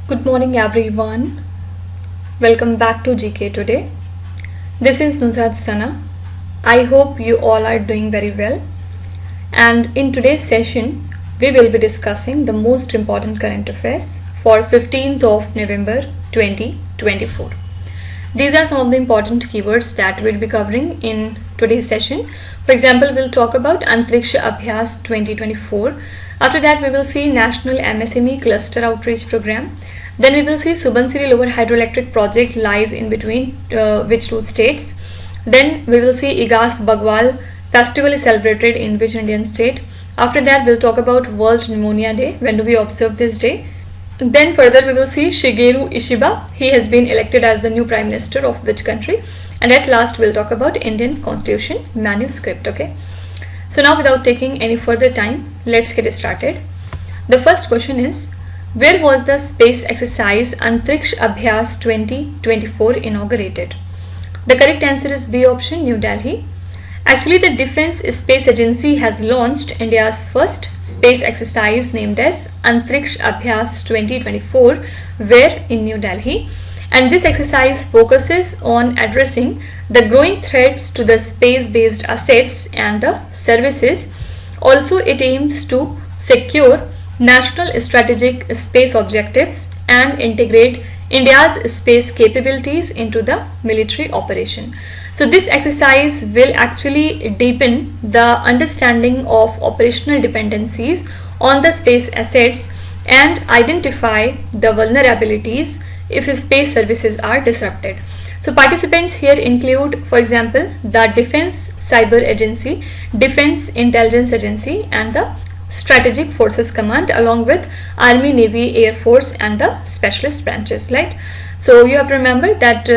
Good morning everyone. Welcome back to GK Today. This is Nuzhat Sana. I hope you all are doing very well. And in today's session, we will be discussing the most important current affairs for 15th of November 2024. These are some of the important keywords that we'll be covering in today's session. For example, we'll talk about Antariksha Abhyas 2024. After that, we will see National-MSME-Cluster-Outreach-Programme. Then we will see Subansiri-Lower-Hydro-Electric-Project lies in between which two states. Then we will see Igas-Bagwal festival is celebrated in which Indian state. After that, we'll talk about World-Pneumonia-Day. When do we observe this day? Then further we will see Shigeru-Ishiba. He has been elected as the new Prime Minister of which country? And at last we'll talk about Indian-Constitution-manuscript. Okay. So now without taking any further time, let's get started. The first question is, where was the space exercise Antariksha Abhyas 2024 inaugurated? The correct answer is B option, New Delhi. Actually, the Defence Space Agency has launched India's first space exercise named as Antariksha Abhyas 2024, where in New Delhi. And this exercise focuses on addressing the growing threats to the space-based assets and the services. Also, it aims to secure national strategic space objectives and integrate India's space capabilities into the military operation. So this exercise will actually deepen the understanding of operational dependencies on the space assets and identify the vulnerabilities if space services are disrupted. So participants here include, for example, the Defense Cyber Agency, Defense Intelligence Agency and the Strategic Forces Command, along with Army, Navy, Air Force and the specialist branches, right? So you have to remember that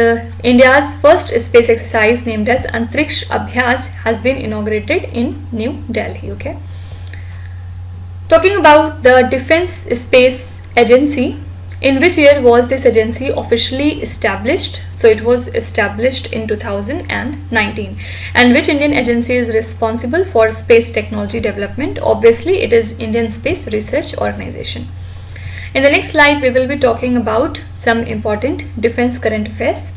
India's first space exercise named as Antariksha Abhyas has been inaugurated in New Delhi. Okay. Talking about the Defense Space Agency, in which year was this agency officially established? So it was established in 2019. And which Indian agency is responsible for space technology development? Obviously, it is Indian Space Research Organization. In the next slide, we will be talking about some important defense current affairs.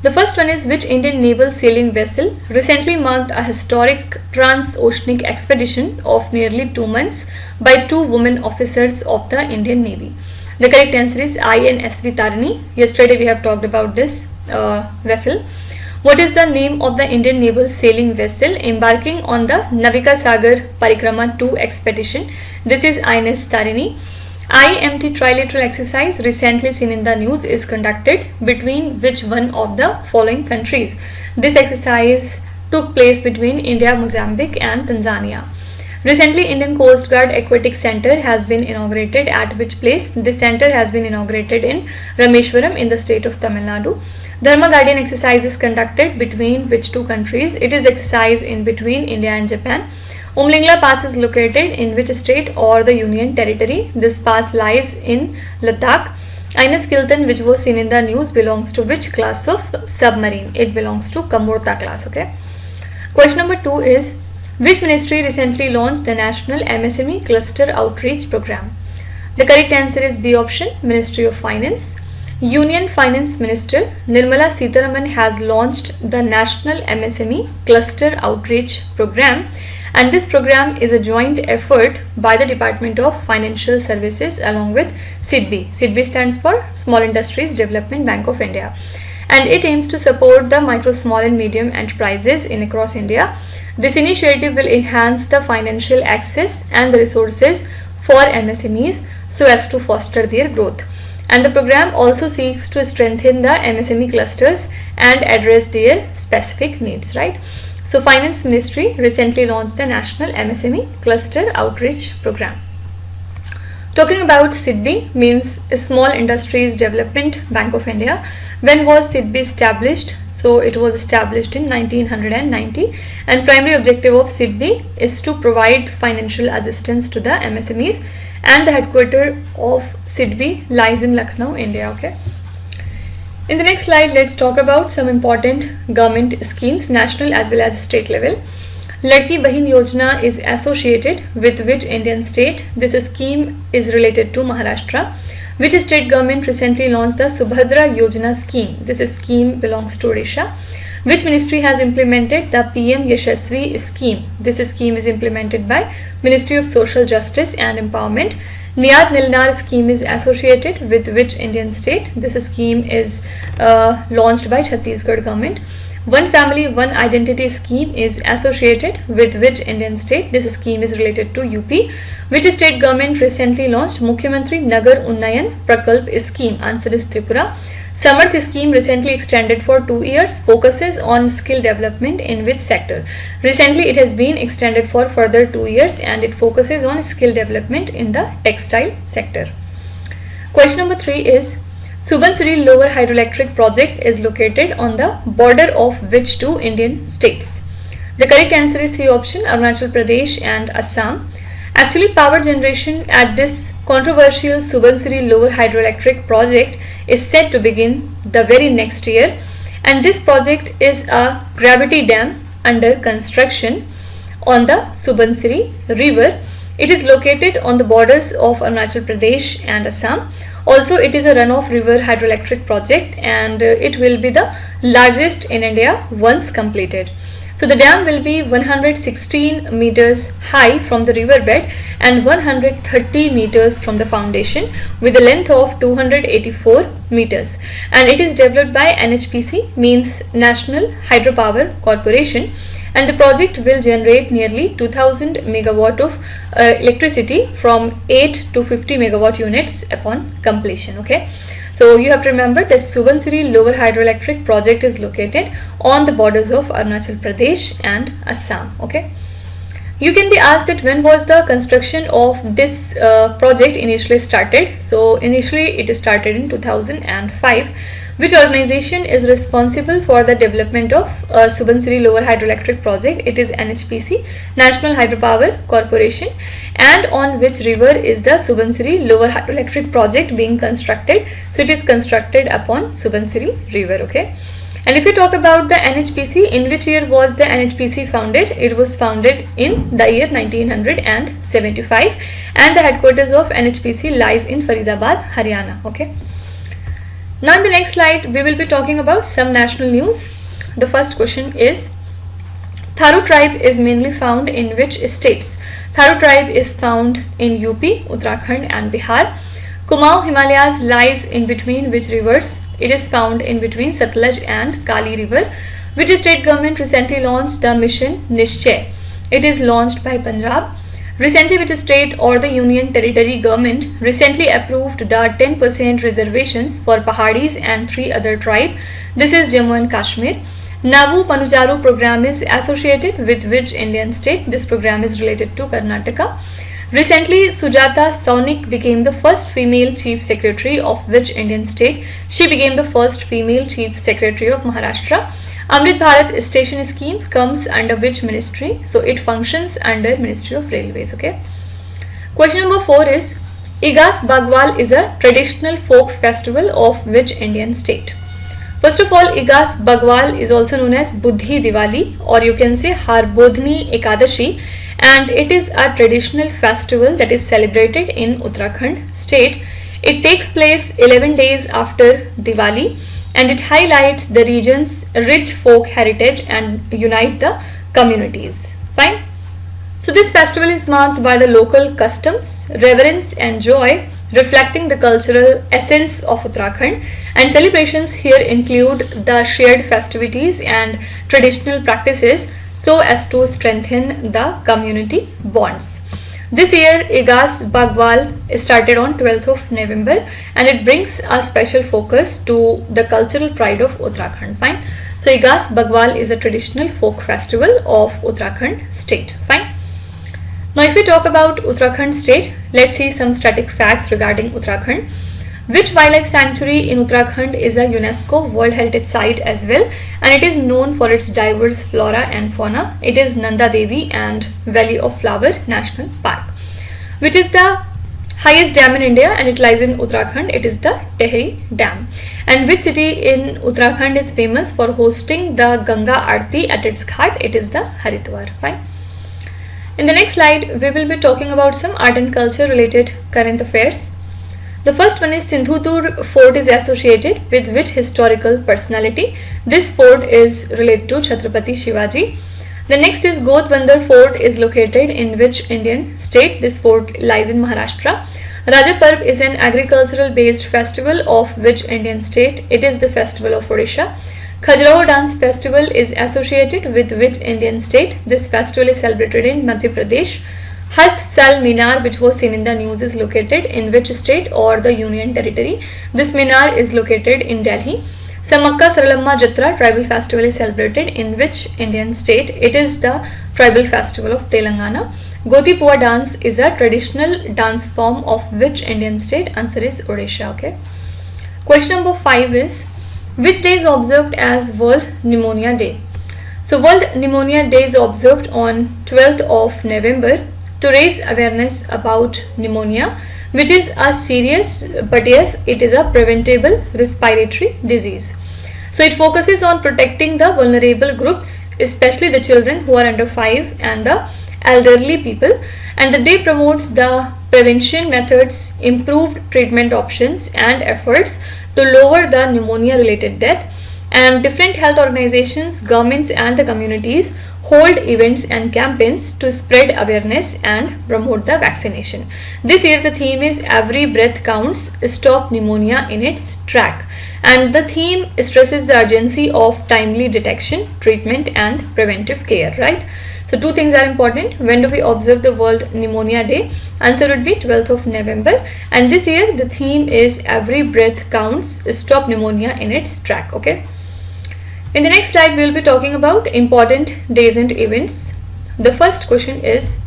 The first one is, which Indian naval sailing vessel recently marked a historic trans-oceanic expedition of nearly 2 months by 2 women officers of the Indian Navy? The correct answer is INSV Tarini. Yesterday we have talked about this vessel. What is the name of the Indian naval sailing vessel embarking on the Navika Sagar Parikrama 2 expedition? This is INS Tarini. IMT trilateral exercise recently seen in the news is conducted between which one of the following countries? This exercise took place between India, Mozambique and Tanzania. Recently, Indian Coast Guard Aquatic Center has been inaugurated at which place? This center has been inaugurated in Rameshwaram in the state of Tamil Nadu. Dharma Guardian exercise is conducted between which 2 countries? It is exercise in between India and Japan. Umlingla Pass is located in which state or the Union Territory? This pass lies in Ladakh. INS Kiltan, which was seen in the news, belongs to which class of submarine? It belongs to Kamorta class. Okay. Question number 2 is, which ministry recently launched the National-MSME-Cluster-Outreach-Programme? The correct answer is B option, Ministry of Finance. Union Finance Minister Nirmala Sitharaman has launched the National MSME Cluster Outreach Programme, and this program is a joint effort by the Department of Financial Services along with SIDBI. SIDBI stands for Small Industries Development Bank of India, and it aims to support the micro, small and medium enterprises in across India. This initiative will enhance the financial access and the resources for MSMEs so as to foster their growth. And the program also seeks to strengthen the MSME clusters and address their specific needs, right? So Finance Ministry recently launched the National MSME Cluster Outreach Programme. Talking about SIDBI means Small Industries Development Bank of India. When was SIDBI established? So it was established in 1990, and primary objective of SIDBI is to provide financial assistance to the MSMEs, and the headquarters of SIDBI lies in Lucknow, India. Okay. In the next slide, let's talk about some important government schemes, national as well as state level. Ladki Bahin Yojana is associated with which Indian state? This scheme is related to Maharashtra. Which state government recently launched the Subhadra Yojana scheme? This scheme belongs to Odisha. Which ministry has implemented the PM Yashasvi scheme? This scheme is implemented by Ministry of Social Justice and Empowerment. Niyad Nilnar scheme is associated with which Indian state? This scheme is launched by Chhattisgarh government. One Family One Identity scheme is associated with which Indian state? This scheme is related to UP. Which state government recently launched Mukhyamantri Nagar Unnayan Prakalp scheme? Answer is Tripura. Samarth scheme recently extended for 2 years, focuses on skill development in which sector? Recently it has been extended for further 2 years and it focuses on skill development in the textile sector. Question number 3 is Subansiri-Lower-Hydro-Electric-Project is located on the border of which two Indian states? The correct answer is C option, Arunachal Pradesh and Assam. Actually, power generation at this controversial Subansiri-Lower-Hydro-Electric project is set to begin the very next year, and this project is a gravity dam under construction on the Subansiri river. It is located on the borders of Arunachal Pradesh and Assam. Also, it is a runoff river hydroelectric project and it will be the largest in India once completed. So the dam will be 116 meters high from the riverbed and 130 meters from the foundation with a length of 284 meters, and it is developed by NHPC, means National Hydropower Corporation, and the project will generate nearly 2000 megawatt of electricity from 8 to 50 megawatt units upon completion. Okay. So you have to remember that Subansiri Lower-Hydro-Electric project is located on the borders of Arunachal Pradesh and Assam. Okay. You can be asked that when was the construction of this project initially started. So initially it started in 2005. Which organization is responsible for the development of Subansiri Lower-Hydro-Electric project? It is NHPC, National Hydropower Corporation. And on which river is the Subansiri Lower-Hydro-Electric project being constructed? So it is constructed upon Subansiri river. Okay. And if you talk about the NHPC, in which year was the NHPC founded? It was founded in the year 1975, and the headquarters of NHPC lies in Faridabad, Haryana. Okay. Now in the next slide, we will be talking about some national news. The first question is, Tharo tribe is mainly found in which states? Tharo tribe is found in UP, Uttarakhand and Bihar. Kumaon Himalayas lies in between which rivers? It is found in between Satluj and Kali river. Which state government recently launched the mission Nishchay? It is launched by Punjab. Recently, which state or the union territory government recently approved the 10% reservations for Pahadis and 3 other tribes? This is Jammu and Kashmir. Navu Panujaru program is associated with which Indian state? This program is related to Karnataka. Recently, Sujata Saunik became the first female chief secretary of which Indian state? She became the first female chief secretary of Maharashtra. Amrit Bharat station schemes comes under which ministry? So it functions under Ministry of Railways. Okay. Question number 4 is, Igas-Bagwal is a traditional folk festival of which Indian state? First of all, Igas-Bagwal is also known as Buddhi Diwali, or you can say Harbodhni Ekadashi, and it is a traditional festival that is celebrated in Uttarakhand state. It takes place 11 days after Diwali, and it highlights the region's rich folk heritage and unite the communities. Fine. So this festival is marked by the local customs, reverence and joy, reflecting the cultural essence of Uttarakhand, and celebrations here include the shared festivities and traditional practices so as to strengthen the community bonds. This year, Igas-Bagwal started on 12th of November, and it brings a special focus to the cultural pride of Uttarakhand. Fine. So Igas-Bagwal is a traditional folk festival of Uttarakhand state. Fine. Now if we talk about Uttarakhand state, let's see some static facts regarding Uttarakhand. Which wildlife sanctuary in Uttarakhand is a UNESCO World Heritage Site as well, and it is known for its diverse flora and fauna? It is Nanda Devi and Valley of Flower National Park. Which is the highest dam in India, and it lies in Uttarakhand? It is the Tehri Dam. And which city in Uttarakhand is famous for hosting the Ganga Aarti at its ghat? It is the Haridwar. Fine. In the next slide, we will be talking about some art and culture related current affairs. The first one is Sindhudur Fort is associated with which historical personality? This fort is related to Chhatrapati Shivaji. The next is Gotbandar Fort is located in which Indian state? This fort lies in Maharashtra. Raja Parv is an agricultural based festival of which Indian state? It is the festival of Odisha. Khajuraho dance festival is associated with which Indian state? This festival is celebrated in Madhya Pradesh. Hast Sal Minar, which was seen in the news, is located in which state or the Union Territory? This Minar is located in Delhi. Samakka Saralamma Jatra tribal festival is celebrated in which Indian state? It is the tribal festival of Telangana. Gotipua dance is a traditional dance form of which Indian state? Answer is Odisha. Okay. Question number 5 is, which day is observed as World Pneumonia Day? So World Pneumonia Day is observed on 12th of November to raise awareness about pneumonia, which is a serious, but yes, it is a preventable respiratory disease. So it focuses on protecting the vulnerable groups, especially the children who are under 5 and the elderly people, and the day promotes the prevention methods, improved treatment options and efforts to lower the pneumonia related death. And different health organizations, governments and the communities hold events and campaigns to spread awareness and promote the vaccination. This year the theme is Every Breath Counts, Stop Pneumonia in its Track, and the theme stresses the urgency of timely detection, treatment and preventive care, right? So two things are important. When do we observe the World Pneumonia Day? Answer would be 12th of November, and this year the theme is Every Breath Counts, Stop Pneumonia in its Track. Okay. In the next slide, we will be talking about important days and events. The first question is,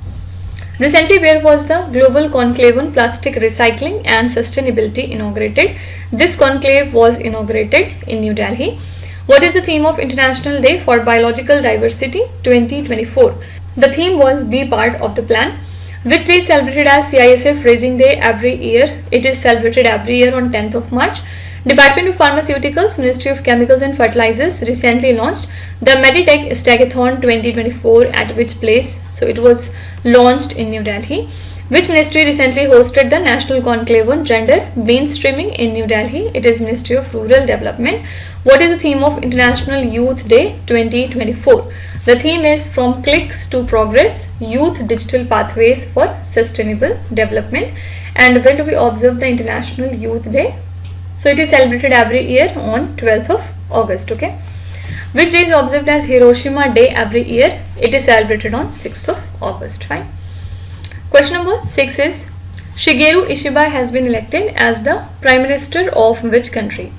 recently where was the Global Conclave on Plastic Recycling and Sustainability inaugurated? This conclave was inaugurated in New Delhi. What is the theme of International Day for Biological Diversity 2024? The theme was Be Part of the Plan. Which day is celebrated as CISF Raising Day every year? It is celebrated every year on 10th of March. Department of Pharmaceuticals, Ministry of Chemicals and Fertilizers recently launched the Meditech Stagathon 2024 at which place? So it was launched in New Delhi. Which ministry recently hosted the National Conclave on Gender Mainstreaming in New Delhi? It is Ministry of Rural Development. What is the theme of International Youth Day 2024? The theme is From Clicks to Progress, Youth Digital Pathways for Sustainable Development. And when do we observe the International Youth Day? So it is celebrated every year on 12th of August. Okay. Which day is observed as Hiroshima Day every year? It is celebrated on 6th of August. Fine. Question number 6 is, Shigeru-Ishiba has been elected as the Prime Minister of which country?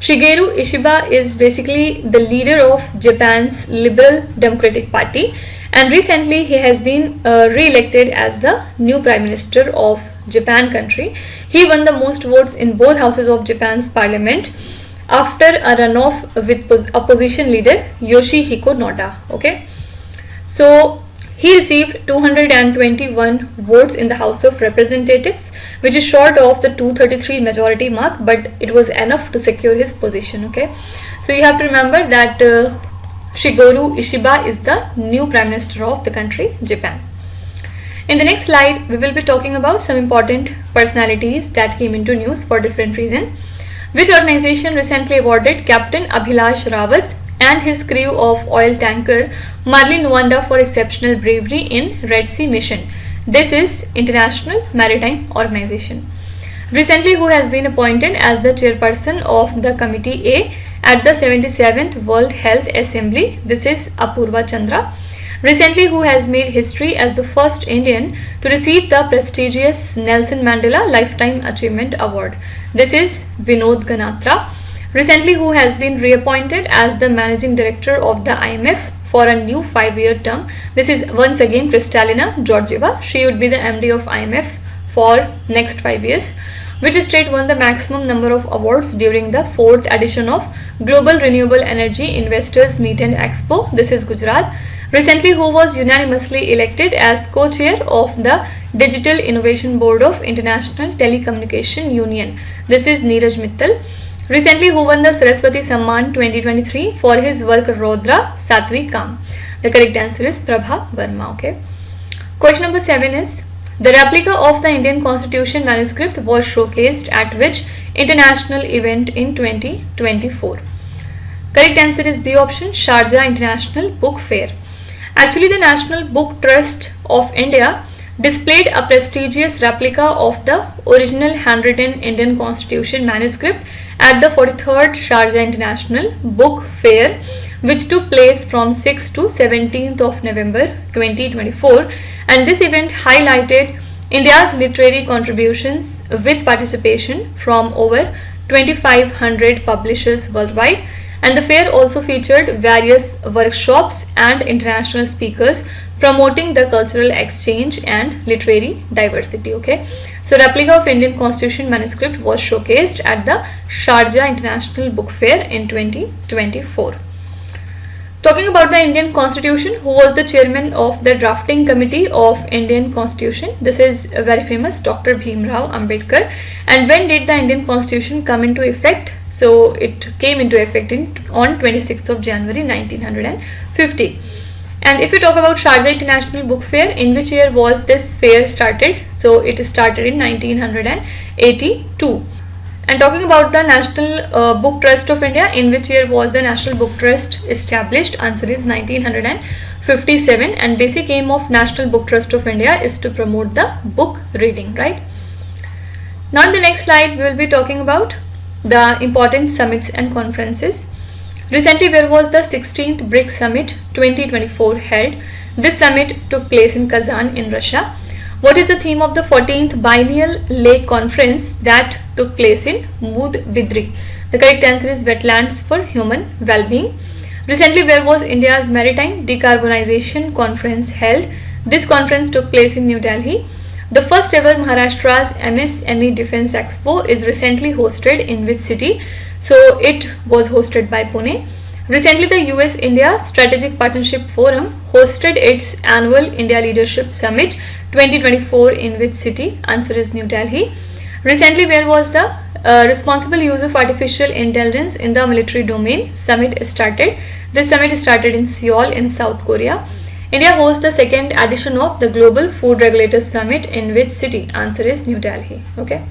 Shigeru-Ishiba is basically the leader of Japan's Liberal Democratic Party, and recently he has been re-elected as the new Prime Minister of Japan country. He won the most votes in both houses of Japan's parliament after a runoff with opposition leader Yoshihiko Noda. Okay, so he received 221 votes in the House of Representatives, which is short of the 233 majority mark, but it was enough to secure his position. Okay, so you have to remember that Shigeru-Ishiba is the new Prime Minister of the country Japan. In the next slide, we will be talking about some important personalities that came into news for different reasons. Which organization recently awarded Captain Abhilash Rawat and his crew of oil tanker Marlin Nwanda for exceptional bravery in Red Sea mission? This is International Maritime Organization. Recently, who has been appointed as the chairperson of the Committee A at the 77th World Health Assembly? This is Apurva Chandra. Recently, who has made history as the first Indian to receive the prestigious Nelson Mandela Lifetime Achievement Award? This is Vinod Ganatra. Recently, who has been reappointed as the Managing Director of the IMF for a new 5-year term? This is once again Kristalina Georgieva. She would be the MD of IMF for next 5 years. Which state won the maximum number of awards during the 4th edition of Global Renewable Energy Investors Meet and Expo? This is Gujarat. Recently, who was unanimously elected as co-chair of the Digital Innovation Board of International Telecommunication Union? This is Neeraj Mittal. Recently, who won the Saraswati Samman 2023 for his work Rodra Satvi Kam? The correct answer is Prabha Verma. Okay. Question number 7 is, The replica of the Indian Constitution manuscript was showcased at which international event in 2024? Correct answer is B option, Sharjah International Book Fair. Actually, the National Book Trust of India displayed a prestigious replica of the original handwritten Indian Constitution manuscript at the 43rd Sharjah International Book Fair, which took place from 6th to 17th of November 2024, and this event highlighted India's literary contributions with participation from over 2500 publishers worldwide, and the fair also featured various workshops and international speakers promoting the cultural exchange and literary diversity. Okay, so replica of Indian Constitution manuscript was showcased at the Sharjah International Book Fair in 2024. Talking about the Indian Constitution, who was the chairman of the drafting committee of Indian Constitution? This is very famous, Dr. Bhimrao Ambedkar. And when did the Indian Constitution come into effect? So it came into effect on 26th of January 1950. And if you talk about Sharjah International Book Fair, in which year was this fair started? So it started in 1982. And talking about the National Book Trust of India, in which year was the National Book Trust established? Answer is 1957, and basic aim of National Book Trust of India is to promote the book reading, right? Now in the next slide we will be talking about the important summits and conferences. Recently, where was the 16th BRICS Summit 2024 held? This summit took place in Kazan in Russia. What is the theme of the 14th Biennial Lake Conference that took place in Mood-Bidri? The correct answer is Wetlands for Human Well-being. Recently, where was India's Maritime Decarbonization Conference held? This conference took place in New Delhi. The first ever Maharashtra's MSME Defense Expo is recently hosted in which city? So it was hosted by Pune. Recently, the US-India Strategic Partnership Forum hosted its annual India Leadership Summit 2024 in which city? Answer is New Delhi. Recently, where was the Responsible Use of Artificial Intelligence in the Military Domain Summit started? This summit started in Seoul in South Korea. India hosts the second edition of the Global Food Regulators Summit in which city? Answer is New Delhi. Okay.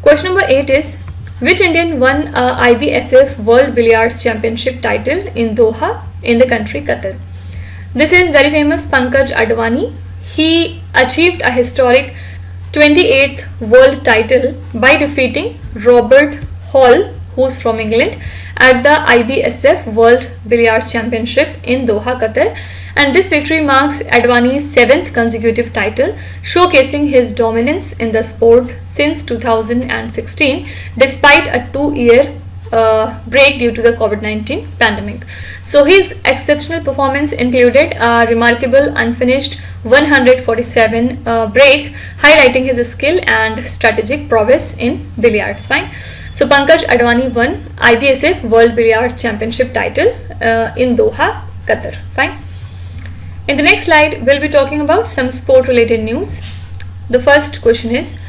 Question number 8 is, which Indian won IBSF-World-Billiards-Championship title in Doha in the country Qatar? This is very famous Pankaj Advani. He achieved a historic 28th world title by defeating Robert Hall, who's from England, at the IBSF World Billiards Championship in Doha, Qatar. And this victory marks Advani's 7th consecutive title, showcasing his dominance in the sport since 2016, despite a 2-year break due to the COVID-19 pandemic. So his exceptional performance included a remarkable unfinished 147 break, highlighting his skill and strategic prowess in billiards. Fine. So Pankaj Advani won IBSF World Billiards Championship title in Doha, Qatar. Fine. In the next slide, we'll be talking about some sport-related news. The first question is,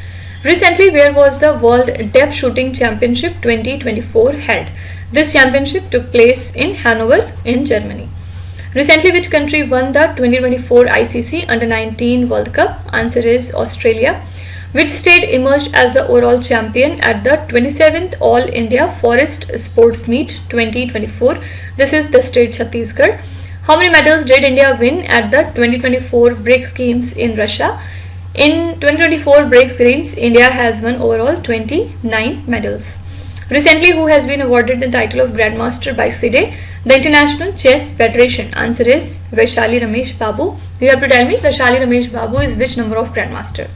recently, where was the World Deaf Shooting Championship 2024 held? This championship took place in Hanover in Germany. Recently, which country won the 2024 ICC Under-19 World Cup? Answer is Australia. Which state emerged as the overall champion at the 27th All India Forest Sports Meet 2024? This is the state Chhattisgarh. How many medals did India win at the 2024 BRICS Games in Russia? In 2024 BRICS Games, India has won overall 29 medals. Recently, who has been awarded the title of Grandmaster by FIDE, the International Chess Federation? Answer is Vaishali Ramesh Babu. You have to tell me Vaishali Ramesh Babu is which number of Grandmaster?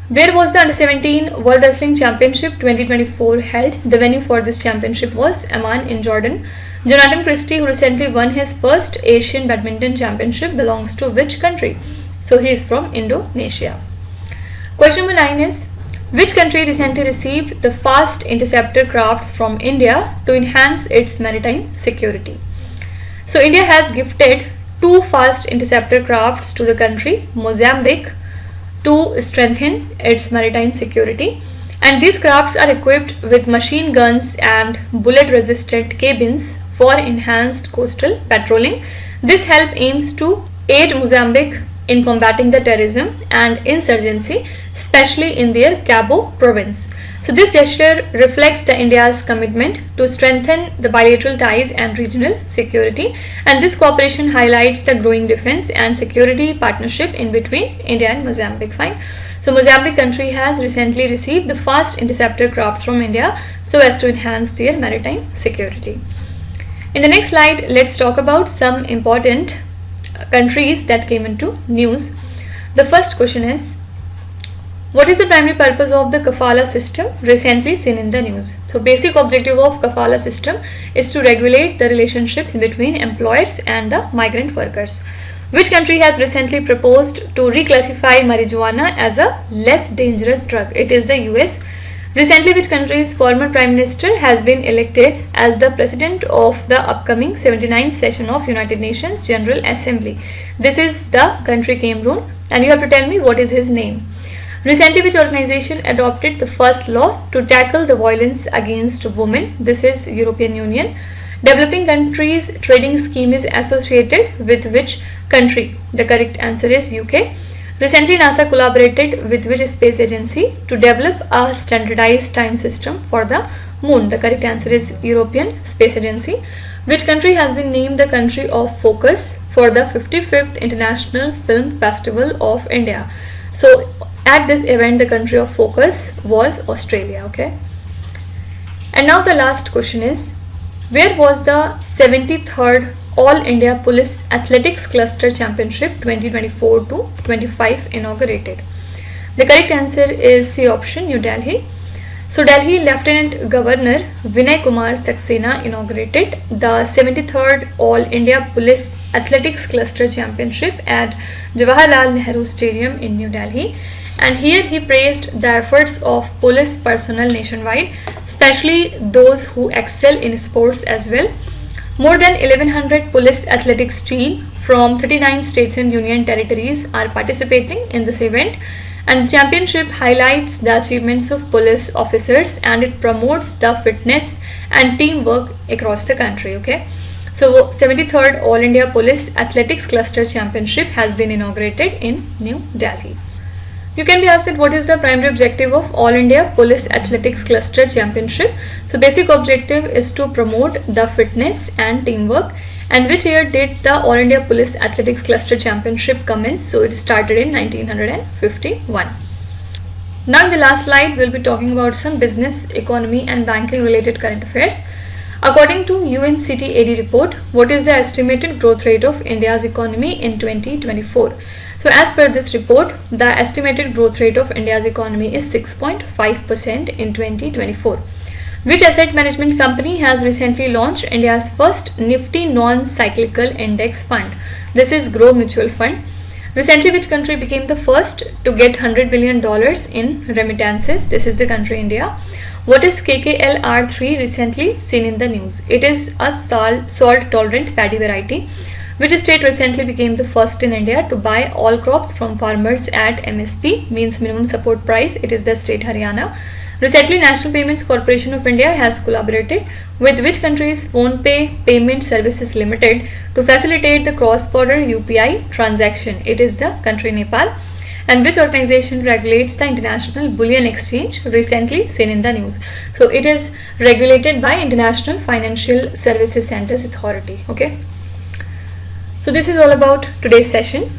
Where was the Under-17 World Wrestling Championship 2024 held? The venue for this championship was Amman in Jordan. Jonathan Christie, who recently won his first Asian Badminton Championship, belongs to which country? So he is from Indonesia. Question number 9 is, which country recently received the Fast-Interceptor-Crafts from India to enhance its maritime security? So India has gifted 2 Fast-Interceptor-Crafts to the country Mozambique to strengthen its maritime security, and these crafts are equipped with machine guns and bullet-resistant cabins for enhanced coastal patrolling. This help aims to aid Mozambique in combating the terrorism and insurgency, especially in their Cabo province. So this gesture reflects the India's commitment to strengthen the bilateral ties and regional security, and this cooperation highlights the growing defense and security partnership in between India and Mozambique. Fine. So Mozambique country has recently received the Fast-Interceptor-Crafts from India so as to enhance their maritime security. In the next slide, let's talk about some important countries that came into news. The first question is, what is the primary purpose of the kafala system recently seen in the news? So basic objective of kafala system is to regulate the relationships between employers and the migrant workers. Which country has recently proposed to reclassify marijuana as a less dangerous drug? It is the US. Recently, which country's former Prime Minister has been elected as the President of the upcoming 79th session of United Nations General Assembly? This is the country Cameroon, and you have to tell me what is his name. Recently, which organization adopted the first law to tackle the violence against women? This is European Union. Developing countries trading scheme is associated with which country? The correct answer is UK. Recently, NASA collaborated with which space agency to develop a standardized time system for the moon? The correct answer is European Space Agency. Which country has been named the country of focus for the 55th International Film Festival of India? So at this event, the country of focus was Australia. Okay. And now the last question is, where was the 73rd All India Police Athletics Cluster Championship 2024-25 inaugurated? The correct answer is C option, New Delhi. So Delhi Lieutenant Governor Vinay Kumar Saxena inaugurated the 73rd All India Police Athletics Cluster Championship at Jawaharlal Nehru Stadium in New Delhi, and here he praised the efforts of police personnel nationwide, especially those who excel in sports as well. More than 1100 police athletics team from 39 states and union territories are participating in this event, and championship highlights the achievements of police officers and it promotes the fitness and teamwork across the country. Okay. So 73rd All India Police Athletics Cluster Championship has been inaugurated in New Delhi. You can be asked that what is the primary objective of All India Police Athletics Cluster Championship? So basic objective is to promote the fitness and teamwork. And which year did the All India Police Athletics Cluster Championship commence? So it started in 1951. Now in the last slide, we'll be talking about some business, economy and banking related current affairs. According to UNCTAD report, what is the estimated growth rate of India's economy in 2024? So as per this report, the estimated growth rate of India's economy is 6.5% in 2024. Which asset management company has recently launched India's first Nifty non-cyclical index fund? This is Grow Mutual Fund. Recently, which country became the first to get $100 billion in remittances? This is the country India. What is KKLR3 recently seen in the news? It is a salt-tolerant paddy variety. Which state recently became the first in India to buy all crops from farmers at MSP, means minimum support price? It is the state Haryana. Recently, National Payments Corporation of India has collaborated with which country's PhonePe Payment Services Limited to facilitate the cross-border UPI transaction? It is the country Nepal. And which organization regulates the international bullion exchange recently seen in the news? So it is regulated by International Financial Services Centers Authority. Okay. So this is all about today's session.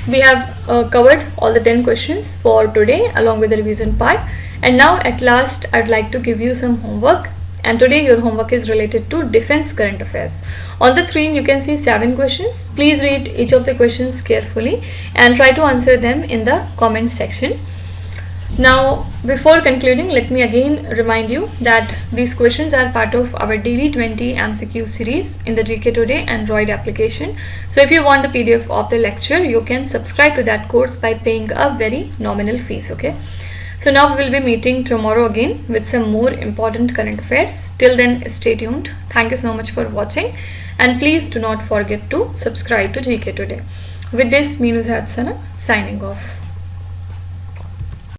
We have covered all the 10 questions for today along with the revision part. And now at last I'd like to give you some homework. And today your homework is related to defense current affairs. On the screen you can see 7 questions. Please read each of the questions carefully and try to answer them in the comment section. Now before concluding, let me again remind you that these questions are part of our daily 20 MCQ series in the GKToday Android application. So if you want the PDF of the lecture, you can subscribe to that course by paying a very nominal fees. Okay. So now we will be meeting tomorrow again with some more important current affairs. Till then, stay tuned. Thank you so much for watching, and please do not forget to subscribe to GK Today. With this, Meenu Zadsana signing off.